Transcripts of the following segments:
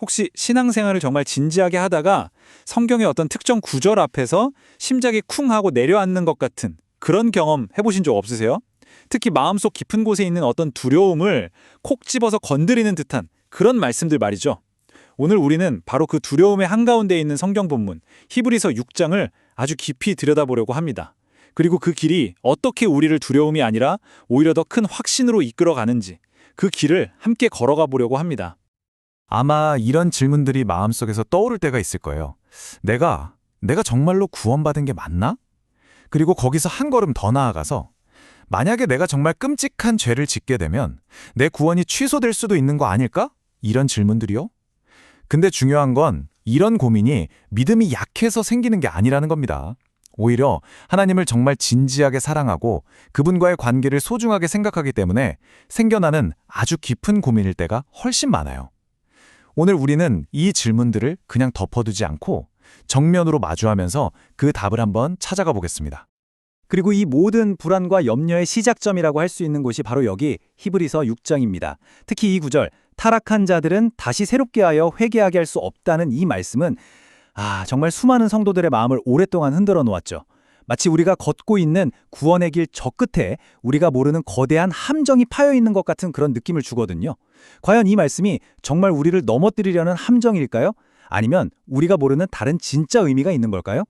혹시 신앙생활을 정말 진지하게 하다가 성경의 어떤 특정 구절 앞에서 심장이 쿵 하고 내려앉는 것 같은 그런 경험 해보신 적 없으세요? 특히 마음속 깊은 곳에 있는 어떤 두려움을 콕 집어서 건드리는 듯한 그런 말씀들 말이죠. 오늘 우리는 바로 그 두려움의 한가운데 있는 성경 본문 히브리서 6장을 아주 깊이 들여다보려고 합니다. 그리고 그 길이 어떻게 우리를 두려움이 아니라 오히려 더 큰 확신으로 이끌어가는지 그 길을 함께 걸어가 보려고 합니다. 아마 이런 질문들이 마음속에서 떠오를 때가 있을 거예요. 내가 정말로 구원받은 게 맞나? 그리고 거기서 한 걸음 더 나아가서 만약에 내가 정말 끔찍한 죄를 짓게 되면 내 구원이 취소될 수도 있는 거 아닐까? 이런 질문들이요. 근데 중요한 건 이런 고민이 믿음이 약해서 생기는 게 아니라는 겁니다. 오히려 하나님을 정말 진지하게 사랑하고 그분과의 관계를 소중하게 생각하기 때문에 생겨나는 아주 깊은 고민일 때가 훨씬 많아요. 오늘 우리는 이 질문들을 그냥 덮어두지 않고 정면으로 마주하면서 그 답을 한번 찾아가 보겠습니다. 그리고 이 모든 불안과 염려의 시작점이라고 할 수 있는 곳이 바로 여기 히브리서 6장입니다. 특히 이 구절, 타락한 자들은 다시 새롭게 하여 회개하게 할 수 없다는 이 말씀은 정말 수많은 성도들의 마음을 오랫동안 흔들어 놓았죠. 마치 우리가 걷고 있는 구원의 길 저 끝에 우리가 모르는 거대한 함정이 파여 있는 것 같은 그런 느낌을 주거든요. 과연 이 말씀이 정말 우리를 넘어뜨리려는 함정일까요? 아니면 우리가 모르는 다른 진짜 의미가 있는 걸까요?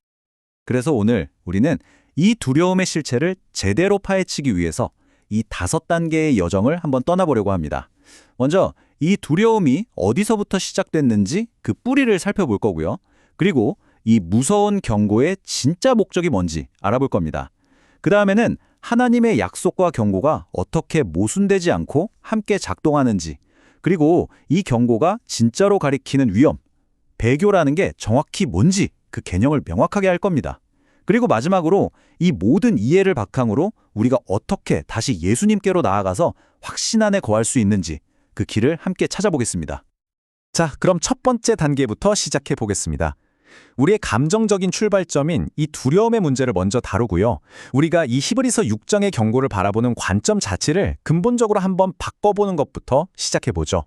그래서 오늘 우리는 이 두려움의 실체를 제대로 파헤치기 위해서 이 5단계의 여정을 한번 떠나보려고 합니다. 먼저 이 두려움이 어디서부터 시작됐는지 그 뿌리를 살펴볼 거고요. 그리고 이 무서운 경고의 진짜 목적이 뭔지 알아볼 겁니다. 그 다음에는 하나님의 약속과 경고가 어떻게 모순되지 않고 함께 작동하는지, 그리고 이 경고가 진짜로 가리키는 위험, 배교라는 게 정확히 뭔지 그 개념을 명확하게 할 겁니다. 그리고 마지막으로 이 모든 이해를 바탕으로 우리가 어떻게 다시 예수님께로 나아가서 확신 안에 거할 수 있는지 그 길을 함께 찾아보겠습니다. 자, 그럼 첫 번째 단계부터 시작해 보겠습니다. 우리의 감정적인 출발점인 이 두려움의 문제를 먼저 다루고요. 우리가 이 히브리서 6장의 경고를 바라보는 관점 자체를 근본적으로 한번 바꿔보는 것부터 시작해보죠.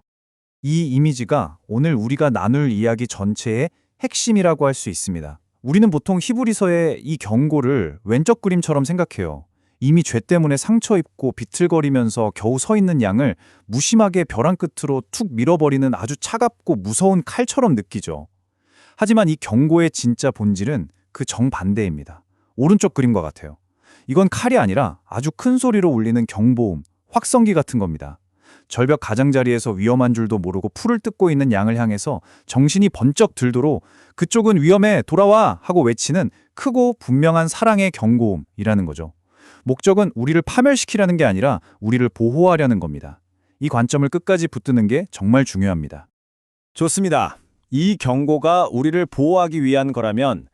이 이미지가 오늘 우리가 나눌 이야기 전체의 핵심이라고 할 수 있습니다. 우리는 보통 히브리서의 이 경고를 왼쪽 그림처럼 생각해요. 이미 죄 때문에 상처 입고 비틀거리면서 겨우 서 있는 양을 무심하게 벼랑 끝으로 툭 밀어버리는 아주 차갑고 무서운 칼처럼 느끼죠. 하지만 이 경고의 진짜 본질은 그 정반대입니다. 오른쪽 그림과 같아요. 이건 칼이 아니라 아주 큰 소리로 울리는 경보음, 확성기 같은 겁니다. 절벽 가장자리에서 위험한 줄도 모르고 풀을 뜯고 있는 양을 향해서 정신이 번쩍 들도록 그쪽은 위험해, 돌아와 하고 외치는 크고 분명한 사랑의 경고음이라는 거죠. 목적은 우리를 파멸시키려는 게 아니라 우리를 보호하려는 겁니다. 이 관점을 끝까지 붙드는 게 정말 중요합니다. 좋습니다. 이 경고가 우리를 보호하기 위한 거라면,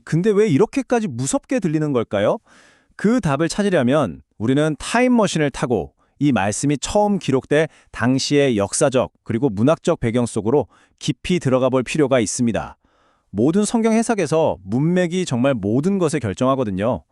근데 왜 이렇게까지 무섭게 들리는 걸까요? 그 답을 찾으려면 우리는 타임머신을 타고 이 말씀이 처음 기록될 당시의 역사적 그리고 문학적 배경 속으로 깊이 들어가 볼 필요가 있습니다. 모든 성경 해석에서 문맥이 정말 모든 것을 결정하거든요.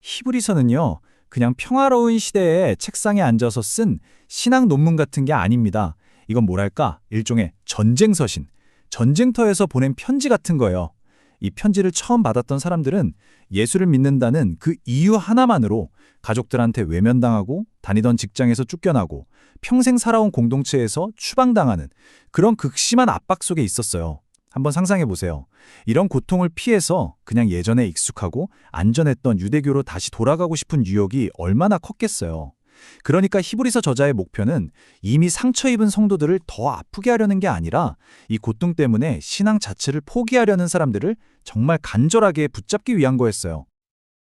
히브리서는요, 그냥 평화로운 시대에 책상에 앉아서 쓴 신학 논문 같은 게 아닙니다. 이건 뭐랄까, 일종의 전쟁서신, 전쟁터에서 보낸 편지 같은 거예요. 이 편지를 처음 받았던 사람들은 예수를 믿는다는 그 이유 하나만으로 가족들한테 외면당하고 다니던 직장에서 쫓겨나고 평생 살아온 공동체에서 추방당하는 그런 극심한 압박 속에 있었어요. 한번 상상해 보세요. 이런 고통을 피해서 그냥 예전에 익숙하고 안전했던 유대교로 다시 돌아가고 싶은 유혹이 얼마나 컸겠어요. 그러니까 히브리서 저자의 목표는 이미 상처 입은 성도들을 더 아프게 하려는 게 아니라 이 고통 때문에 신앙 자체를 포기하려는 사람들을 정말 간절하게 붙잡기 위한 거였어요.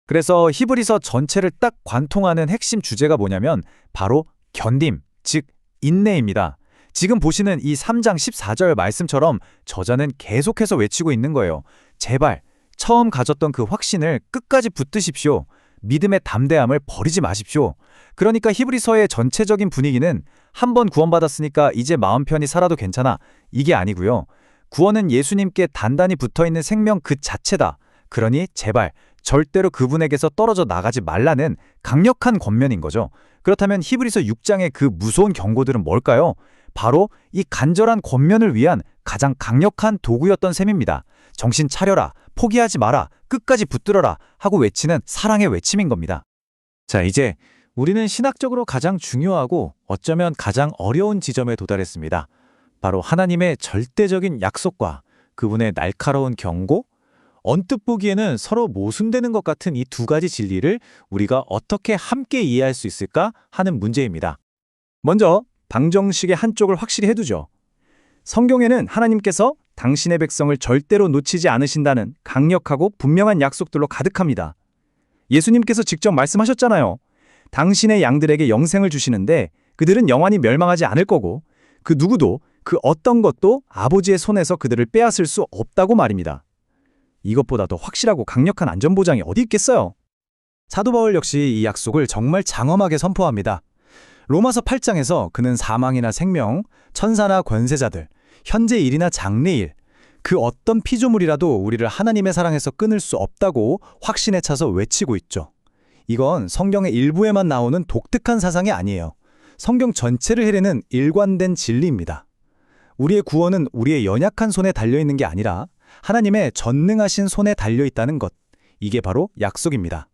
그래서 히브리서 전체를 딱 관통하는 핵심 주제가 뭐냐면 바로 견딤, 즉 인내입니다. 지금 보시는 이 3장 14절 말씀처럼 저자는 계속해서 외치고 있는 거예요. 제발 처음 가졌던 그 확신을 끝까지 붙드십시오. 믿음의 담대함을 버리지 마십시오. 그러니까 히브리서의 전체적인 분위기는 한 번 구원받았으니까 이제 마음 편히 살아도 괜찮아, 이게 아니고요. 구원은 예수님께 단단히 붙어있는 생명 그 자체다. 그러니 제발 절대로 그분에게서 떨어져 나가지 말라는 강력한 권면인 거죠. 그렇다면 히브리서 6장의 그 무서운 경고들은 뭘까요? 바로 이 간절한 권면을 위한 가장 강력한 도구였던 셈입니다. 정신 차려라, 포기하지 마라, 끝까지 붙들어라 하고 외치는 사랑의 외침인 겁니다. 자, 이제 우리는 신학적으로 가장 중요하고 어쩌면 가장 어려운 지점에 도달했습니다. 바로 하나님의 절대적인 약속과 그분의 날카로운 경고? 언뜻 보기에는 서로 모순되는 것 같은 이 두 가지 진리를 우리가 어떻게 함께 이해할 수 있을까 하는 문제입니다. 먼저 방정식의 한쪽을 확실히 해두죠. 성경에는 하나님께서 당신의 백성을 절대로 놓치지 않으신다는 강력하고 분명한 약속들로 가득합니다. 예수님께서 직접 말씀하셨잖아요. 당신의 양들에게 영생을 주시는데 그들은 영원히 멸망하지 않을 거고 그 누구도 그 어떤 것도 아버지의 손에서 그들을 빼앗을 수 없다고 말입니다. 이것보다 더 확실하고 강력한 안전보장이 어디 있겠어요? 사도 바울 역시 이 약속을 정말 장엄하게 선포합니다. 로마서 8장에서 그는 사망이나 생명, 천사나 권세자들, 현재 일이나 장래일, 그 어떤 피조물이라도 우리를 하나님의 사랑에서 끊을 수 없다고 확신에 차서 외치고 있죠. 이건 성경의 일부에만 나오는 독특한 사상이 아니에요. 성경 전체를 헤르는 일관된 진리입니다. 우리의 구원은 우리의 연약한 손에 달려있는 게 아니라 하나님의 전능하신 손에 달려있다는 것. 이게 바로 약속입니다.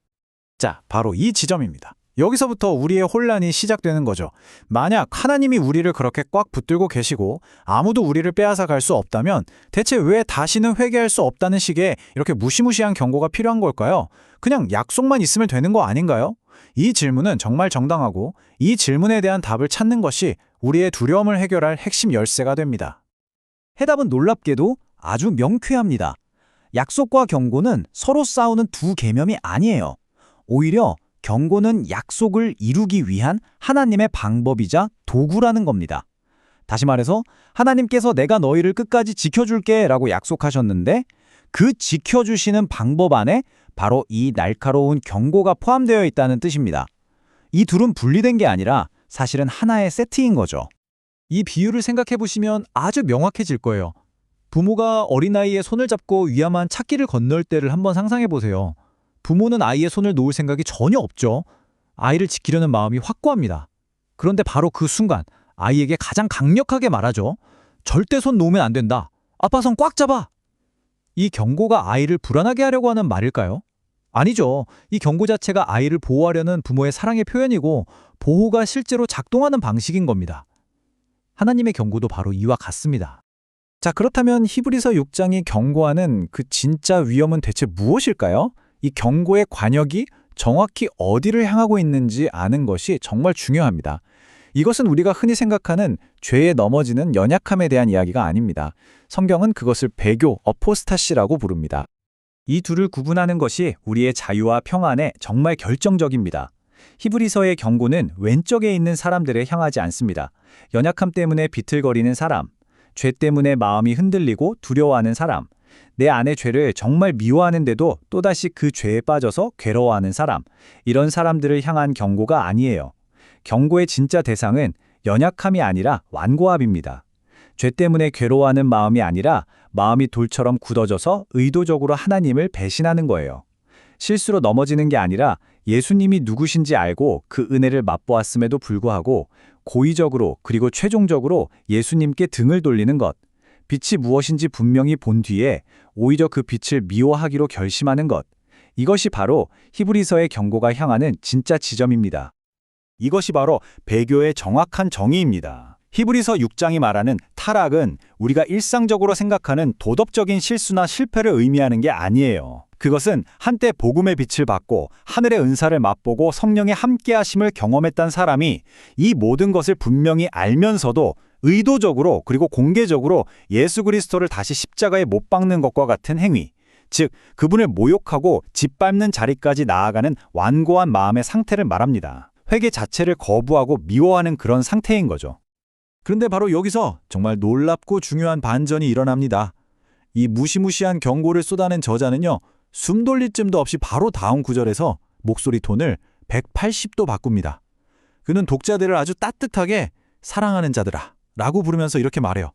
자, 바로 이 지점입니다. 여기서부터 우리의 혼란이 시작되는 거죠. 만약 하나님이 우리를 그렇게 꽉 붙들고 계시고 아무도 우리를 빼앗아 갈 수 없다면 대체 왜 다시는 회개할 수 없다는 식의 이렇게 무시무시한 경고가 필요한 걸까요? 그냥 약속만 있으면 되는 거 아닌가요? 이 질문은 정말 정당하고 이 질문에 대한 답을 찾는 것이 우리의 두려움을 해결할 핵심 열쇠가 됩니다. 해답은 놀랍게도 아주 명쾌합니다. 약속과 경고는 서로 싸우는 두 개념이 아니에요. 오히려 경고는 약속을 이루기 위한 하나님의 방법이자 도구라는 겁니다. 다시 말해서 하나님께서 내가 너희를 끝까지 지켜줄게 라고 약속하셨는데 그 지켜주시는 방법 안에 바로 이 날카로운 경고가 포함되어 있다는 뜻입니다. 이 둘은 분리된 게 아니라 사실은 하나의 세트인 거죠. 이 비유를 생각해 보시면 아주 명확해질 거예요. 부모가 어린아이의 손을 잡고 위험한 찾기를 건널 때를 한번 상상해 보세요. 부모는 아이의 손을 놓을 생각이 전혀 없죠. 아이를 지키려는 마음이 확고합니다. 그런데 바로 그 순간 아이에게 가장 강력하게 말하죠. 절대 손 놓으면 안 된다. 아빠 손 꽉 잡아. 이 경고가 아이를 불안하게 하려고 하는 말일까요? 아니죠. 이 경고 자체가 아이를 보호하려는 부모의 사랑의 표현이고 보호가 실제로 작동하는 방식인 겁니다. 하나님의 경고도 바로 이와 같습니다. 자, 그렇다면 히브리서 6장이 경고하는 그 진짜 위험은 대체 무엇일까요? 이 경고의 관역이 정확히 어디를 향하고 있는지 아는 것이 정말 중요합니다. 이것은 우리가 흔히 생각하는 죄에 넘어지는 연약함에 대한 이야기가 아닙니다. 성경은 그것을 배교, 어포스타시라고 부릅니다. 이 둘을 구분하는 것이 우리의 자유와 평안에 정말 결정적입니다. 히브리서의 경고는 왼쪽에 있는 사람들에 향하지 않습니다. 연약함 때문에 비틀거리는 사람, 죄 때문에 마음이 흔들리고 두려워하는 사람, 내 안의 죄를 정말 미워하는데도 또다시 그 죄에 빠져서 괴로워하는 사람, 이런 사람들을 향한 경고가 아니에요. 경고의 진짜 대상은 연약함이 아니라 완고합입니다. 죄 때문에 괴로워하는 마음이 아니라 마음이 돌처럼 굳어져서 의도적으로 하나님을 배신하는 거예요. 실수로 넘어지는 게 아니라 예수님이 누구신지 알고 그 은혜를 맛보았음에도 불구하고 고의적으로 그리고 최종적으로 예수님께 등을 돌리는 것. 빛이 무엇인지 분명히 본 뒤에 오히려 그 빛을 미워하기로 결심하는 것. 이것이 바로 히브리서의 경고가 향하는 진짜 지점입니다. 이것이 바로 배교의 정확한 정의입니다. 히브리서 6장이 말하는 타락은 우리가 일상적으로 생각하는 도덕적인 실수나 실패를 의미하는 게 아니에요. 그것은 한때 복음의 빛을 받고 하늘의 은사를 맛보고 성령의 함께하심을 경험했던 사람이 이 모든 것을 분명히 알면서도 의도적으로 그리고 공개적으로 예수 그리스도를 다시 십자가에 못 박는 것과 같은 행위, 즉 그분을 모욕하고 짓밟는 자리까지 나아가는 완고한 마음의 상태를 말합니다. 회개 자체를 거부하고 미워하는 그런 상태인 거죠. 그런데 바로 여기서 정말 놀랍고 중요한 반전이 일어납니다. 이 무시무시한 경고를 쏟아낸 저자는요, 숨 돌릴 틈도 없이 바로 다음 구절에서 목소리 톤을 180도 바꿉니다. 그는 독자들을 아주 따뜻하게 사랑하는 자들아 라고 부르면서 이렇게 말해요.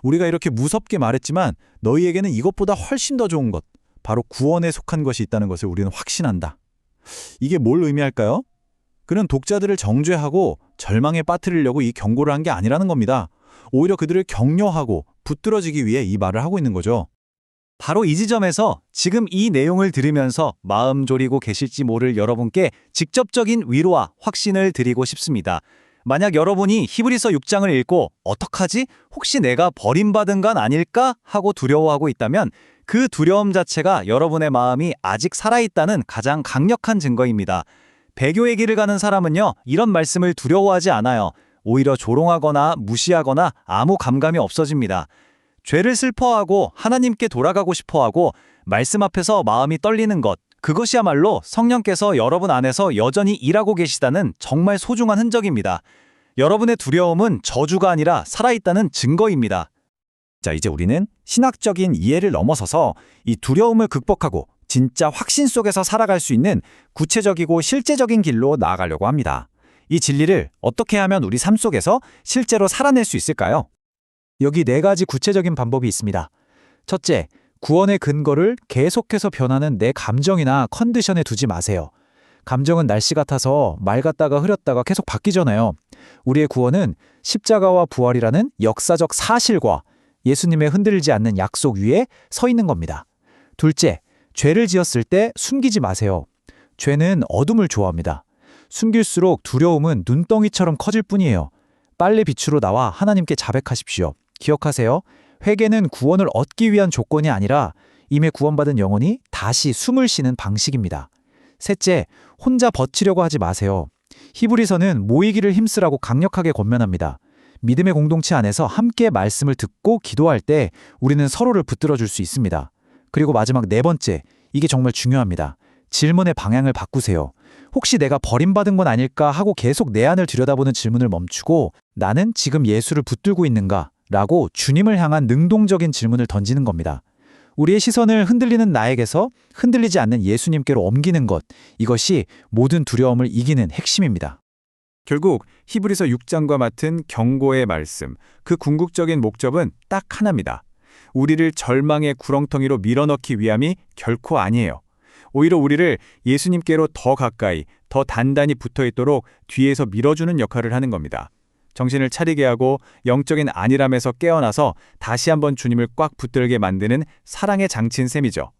우리가 이렇게 무섭게 말했지만 너희에게는 이것보다 훨씬 더 좋은 것, 바로 구원에 속한 것이 있다는 것을 우리는 확신한다. 이게 뭘 의미할까요? 그는 독자들을 정죄하고 절망에 빠뜨리려고 이 경고를 한 게 아니라는 겁니다. 오히려 그들을 격려하고 붙들어주기 위해 이 말을 하고 있는 거죠. 바로 이 지점에서 지금 이 내용을 들으면서 마음 졸이고 계실지 모를 여러분께 직접적인 위로와 확신을 드리고 싶습니다. 만약 여러분이 히브리서 6장을 읽고 어떡하지? 혹시 내가 버림받은 건 아닐까? 하고 두려워하고 있다면 그 두려움 자체가 여러분의 마음이 아직 살아있다는 가장 강력한 증거입니다. 배교의 길을 가는 사람은요, 이런 말씀을 두려워하지 않아요. 오히려 조롱하거나 무시하거나 아무 감감이 없어집니다. 죄를 슬퍼하고 하나님께 돌아가고 싶어하고 말씀 앞에서 마음이 떨리는 것, 그것이야말로 성령께서 여러분 안에서 여전히 일하고 계시다는 정말 소중한 흔적입니다. 여러분의 두려움은 저주가 아니라 살아있다는 증거입니다. 자, 이제 우리는 신학적인 이해를 넘어서서 이 두려움을 극복하고 진짜 확신 속에서 살아갈 수 있는 구체적이고 실제적인 길로 나아가려고 합니다. 이 진리를 어떻게 하면 우리 삶 속에서 실제로 살아낼 수 있을까요? 여기 4가지 구체적인 방법이 있습니다. 첫째, 구원의 근거를 계속해서 변하는 내 감정이나 컨디션에 두지 마세요. 감정은 날씨 같아서 맑았다가 흐렸다가 계속 바뀌잖아요. 우리의 구원은 십자가와 부활이라는 역사적 사실과 예수님의 흔들리지 않는 약속 위에 서 있는 겁니다. 둘째, 죄를 지었을 때 숨기지 마세요. 죄는 어둠을 좋아합니다. 숨길수록 두려움은 눈덩이처럼 커질 뿐이에요. 빨리 빛으로 나와 하나님께 자백하십시오. 기억하세요. 회개는 구원을 얻기 위한 조건이 아니라 이미 구원받은 영혼이 다시 숨을 쉬는 방식입니다. 셋째, 혼자 버티려고 하지 마세요. 히브리서는 모이기를 힘쓰라고 강력하게 권면합니다. 믿음의 공동체 안에서 함께 말씀을 듣고 기도할 때 우리는 서로를 붙들어줄 수 있습니다. 그리고 마지막 4번째, 이게 정말 중요합니다. 질문의 방향을 바꾸세요. 혹시 내가 버림받은 건 아닐까 하고 계속 내 안을 들여다보는 질문을 멈추고 나는 지금 예수를 붙들고 있는가? 라고 주님을 향한 능동적인 질문을 던지는 겁니다. 우리의 시선을 흔들리는 나에게서 흔들리지 않는 예수님께로 옮기는 것, 이것이 모든 두려움을 이기는 핵심입니다. 결국 히브리서 6장과 같은 경고의 말씀, 그 궁극적인 목적은 딱 하나입니다. 우리를 절망의 구렁텅이로 밀어넣기 위함이 결코 아니에요. 오히려 우리를 예수님께로 더 가까이, 더 단단히 붙어있도록 뒤에서 밀어주는 역할을 하는 겁니다. 정신을 차리게 하고 영적인 안일함에서 깨어나서 다시 한번 주님을 꽉 붙들게 만드는 사랑의 장치인 셈이죠.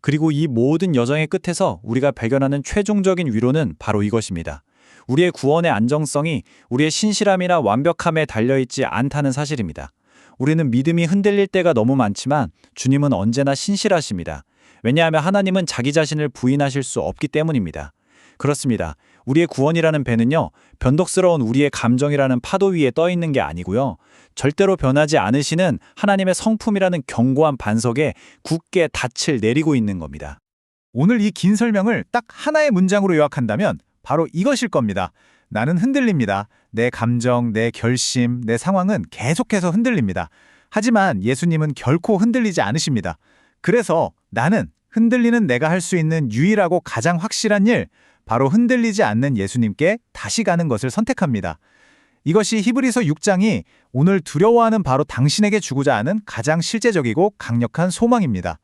그리고 이 모든 여정의 끝에서 우리가 발견하는 최종적인 위로는 바로 이것입니다. 우리의 구원의 안정성이 우리의 신실함이나 완벽함에 달려있지 않다는 사실입니다. 우리는 믿음이 흔들릴 때가 너무 많지만 주님은 언제나 신실하십니다. 왜냐하면 하나님은 자기 자신을 부인하실 수 없기 때문입니다. 그렇습니다. 우리의 구원이라는 배는요, 변덕스러운 우리의 감정이라는 파도 위에 떠 있는 게 아니고요. 절대로 변하지 않으시는 하나님의 성품이라는 견고한 반석에 굳게 닻을 내리고 있는 겁니다. 오늘 이 긴 설명을 딱 하나의 문장으로 요약한다면 바로 이것일 겁니다. 나는 흔들립니다. 내 감정, 내 결심, 내 상황은 계속해서 흔들립니다. 하지만 예수님은 결코 흔들리지 않으십니다. 그래서 나는 흔들리는 내가 할 수 있는 유일하고 가장 확실한 일, 바로 흔들리지 않는 예수님께 다시 가는 것을 선택합니다. 이것이 히브리서 6장이 오늘 두려워하는 바로 당신에게 주고자 하는 가장 실제적이고 강력한 소망입니다.